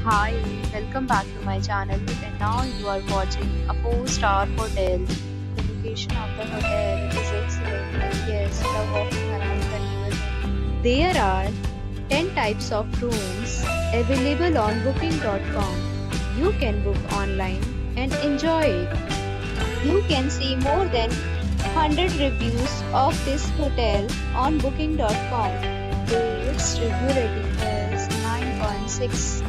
Hi, welcome back to my channel, and now you are watching a 4-star hotel. The location of the hotel is excellent and guests love walking around the neighborhood. There are 10 types of rooms available on booking.com. You can book online and enjoy it. You can see more than 100 reviews of this hotel on booking.com. Its review rating is 9.6,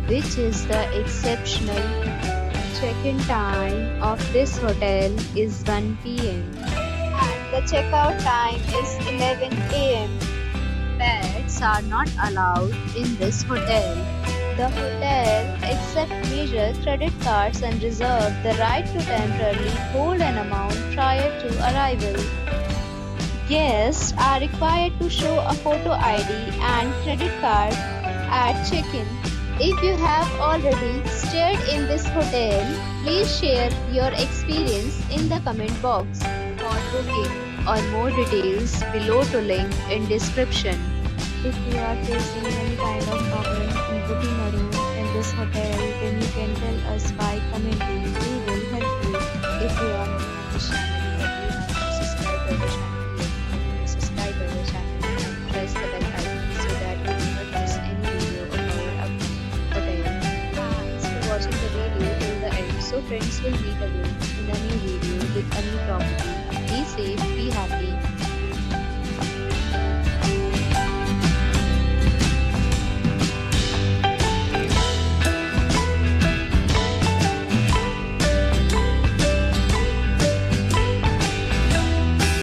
which is the exceptional. Check-in time of this hotel is 1 p.m. and the checkout time is 11 a.m. Pets are not allowed in this hotel. The hotel accepts major credit cards and reserves the right to temporarily hold an amount prior to arrival. Guests are required to show a photo ID and credit card at check-in. If you have already stayed in this hotel, please share your experience in the comment box. For booking or more details, below to link in description. If you are facing any kind of problem in booking a room in this hotel, then you can tell us by commenting. We will help you. If you are new on this channel or you have not subscribed to the channel yet, then you subscribe to the channel and press the bell icon so that you do not miss any video of our upcoming hotel. Thanks for watching the video till the end. So friends, will meet again in a new video with a new property. Be safe, be happy.